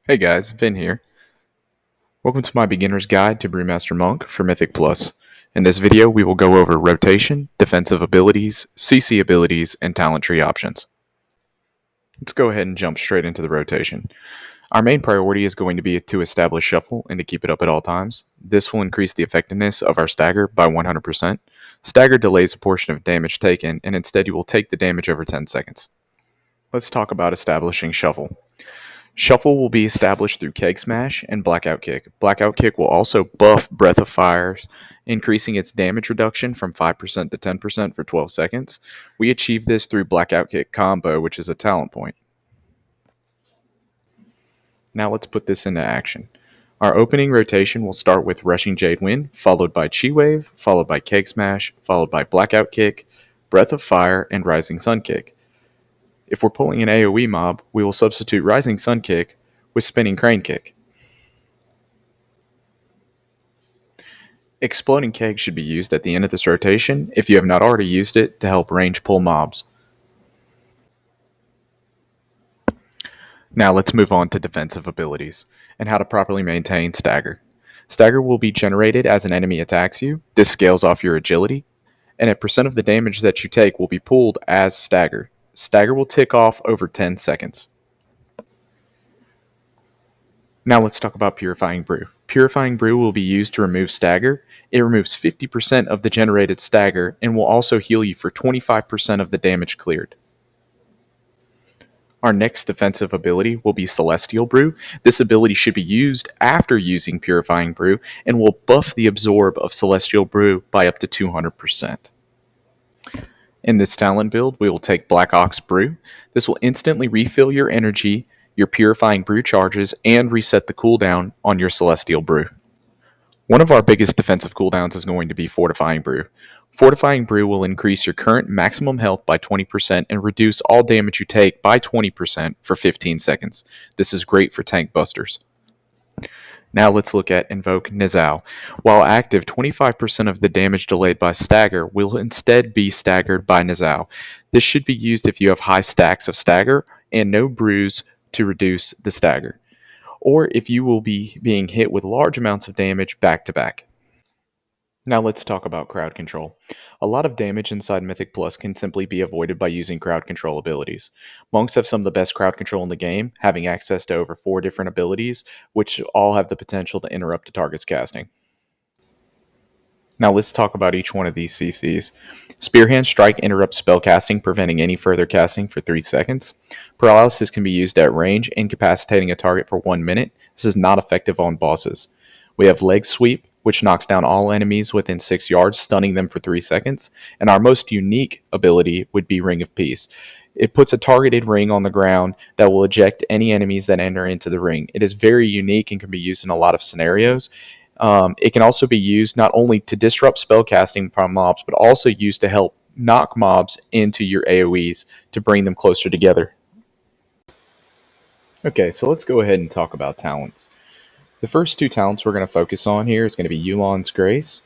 Hey guys, Vin here. Welcome to my beginner's guide to Brewmaster Monk for Mythic Plus. In this video, we will go over rotation, defensive abilities, CC abilities, and talent tree options. Let's go ahead and jump straight into the rotation. Our main priority is going to be to establish shuffle and to keep it up at all times. This will increase the effectiveness of our stagger by 100%. Stagger delays a portion of damage taken, and instead you will take the damage over 10 seconds. Let's talk about establishing shuffle. Shuffle will be established through Keg Smash and Blackout Kick. Blackout Kick will also buff Breath of Fire, increasing its damage reduction from 5% to 10% for 12 seconds. We achieve this through Blackout Kick combo, which is a talent point. Now let's put this into action. Our opening rotation will start with Rushing Jade Wind, followed by Chi Wave, followed by Keg Smash, followed by Blackout Kick, Breath of Fire, and Rising Sun Kick. If we're pulling an AoE mob, we will substitute Rising Sun Kick with Spinning Crane Kick. Exploding Keg should be used at the end of this rotation if you have not already used it to help range pull mobs. Now let's move on to defensive abilities and how to properly maintain Stagger. Stagger will be generated as an enemy attacks you. This scales off your agility, and a percent of the damage that you take will be pulled as Stagger. Stagger will tick off over 10 seconds. Now let's talk about Purifying Brew. Purifying Brew will be used to remove Stagger. It removes 50% of the generated Stagger and will also heal you for 25% of the damage cleared. Our next defensive ability will be Celestial Brew. This ability should be used after using Purifying Brew and will buff the absorb of Celestial Brew by up to 200%. In this talent build, we will take Black Ox Brew. This will instantly refill your energy, your Purifying Brew charges, and reset the cooldown on your Celestial Brew. One of our biggest defensive cooldowns is going to be Fortifying Brew. Fortifying Brew will increase your current maximum health by 20% and reduce all damage you take by 20% for 15 seconds. This is great for tank busters. Now let's look at Invoke Nizao. While active, 25% of the damage delayed by Stagger will instead be staggered by Nizao. This should be used if you have high stacks of Stagger and no brews to reduce the Stagger, or if you will be being hit with large amounts of damage back to back. Now let's talk about crowd control. A lot of damage inside Mythic Plus can simply be avoided by using crowd control abilities. Monks have some of the best crowd control in the game, having access to over 4 different abilities, which all have the potential to interrupt a target's casting. Now let's talk about each one of these CCs. Spearhand Strike interrupts spell casting, preventing any further casting for 3 seconds. Paralysis can be used at range, incapacitating a target for 1 minute. This is not effective on bosses. We have Leg Sweep, which knocks down all enemies within 6 yards, stunning them for 3 seconds. And our most unique ability would be Ring of Peace. It puts a targeted ring on the ground that will eject any enemies that enter into the ring. It is very unique and can be used in a lot of scenarios. It can also be used not only to disrupt spellcasting from mobs, but also used to help knock mobs into your AoEs to bring them closer together. Okay, so let's go ahead and talk about talents. The first 2 talents we're going to focus on here is going to be Yu'lon's Grace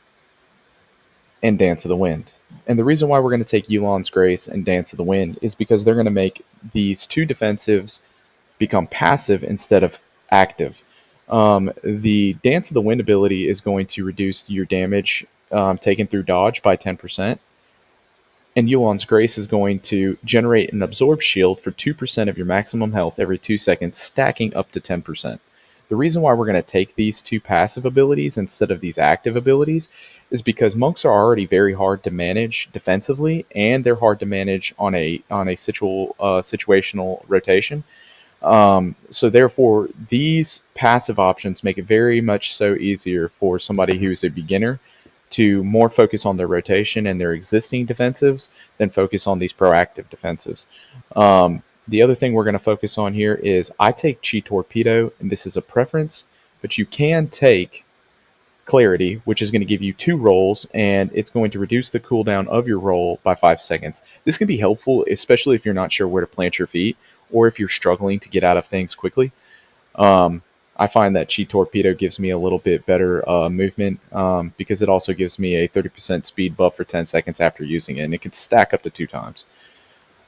and Dance of the Wind. And the reason why we're going to take Yu'lon's Grace and Dance of the Wind is because they're going to make these 2 defensives become passive instead of active. The Dance of the Wind ability is going to reduce your damage taken through dodge by 10%. And Yu'lon's Grace is going to generate an absorb shield for 2% of your maximum health every 2 seconds, stacking up to 10%. The reason why we're going to take these 2 passive abilities instead of these active abilities is because monks are already very hard to manage defensively, and they're hard to manage on a situational rotation. So therefore, these passive options make it very much so easier for somebody who's a beginner to more focus on their rotation and their existing defensives than focus on these proactive defensives. The other thing we're going to focus on here is I take Chi Torpedo, and this is a preference, but you can take Clarity, which is going to give you 2 rolls, and it's going to reduce the cooldown of your roll by 5 seconds. This can be helpful, especially if you're not sure where to plant your feet, or if you're struggling to get out of things quickly. I find that Chi Torpedo gives me a little bit better movement because it also gives me a 30% speed buff for 10 seconds after using it, and it can stack up to 2 times.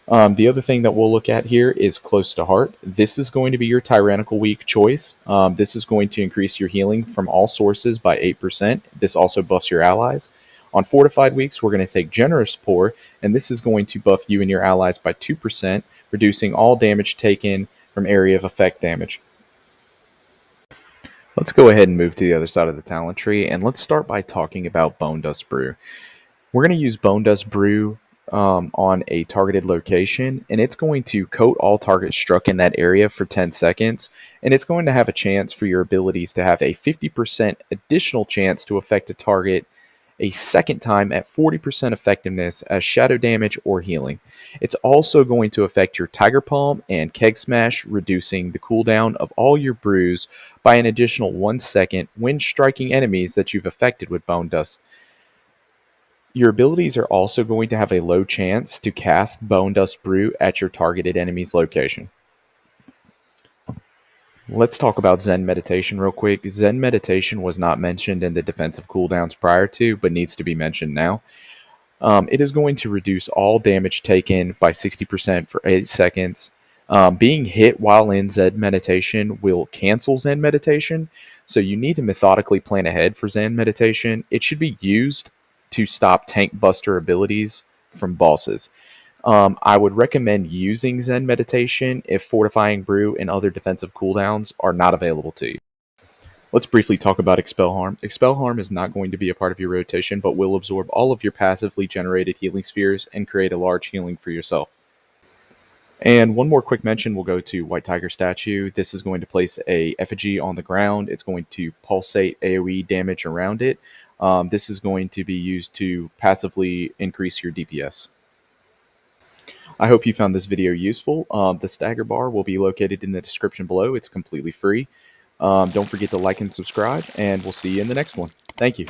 The other thing that we'll look at here is close to heart. This is going to be your tyrannical weak choice. This is going to increase your healing from all sources by 8%. This also buffs your allies. On fortified weeks, we're going to take generous pour, and this is going to buff you and your allies by 2%, reducing all damage taken from area of effect damage. Let's go ahead and move to the other side of the talent tree, and let's start by talking about Bone Dust Brew. We're going to use Bone Dust Brew on a targeted location, and it's going to coat all targets struck in that area for 10 seconds, and it's going to have a chance for your abilities to have a 50% additional chance to affect a target a second time at 40% effectiveness as shadow damage or healing. It's also going to affect your Tiger Palm and Keg Smash, reducing the cooldown of all your brews by an additional 1 second when striking enemies that you've affected with Bone Dust. Your abilities are also going to have a low chance to cast Bone Dust Brew at your targeted enemy's location. Let's talk about Zen Meditation real quick. Zen Meditation was not mentioned in the defensive cooldowns prior to, but needs to be mentioned now. It is going to reduce all damage taken by 60% for 8 seconds. Being hit while in Zen Meditation will cancel Zen Meditation, so you need to methodically plan ahead for Zen Meditation. It should be used to stop tank buster abilities from bosses. I would recommend using Zen Meditation if Fortifying Brew and other defensive cooldowns are not available to you. Let's briefly talk about Expel Harm. Expel Harm is not going to be a part of your rotation, but will absorb all of your passively generated healing spheres and create a large healing for yourself. And one more quick mention will go to White Tiger Statue. This is going to place a effigy on the ground. It's going to pulsate AoE damage around it. This is going to be used to passively increase your DPS. I hope you found this video useful. The stagger bar will be located in the description below. It's completely free. Don't forget to like and subscribe, and we'll see you in the next one. Thank you.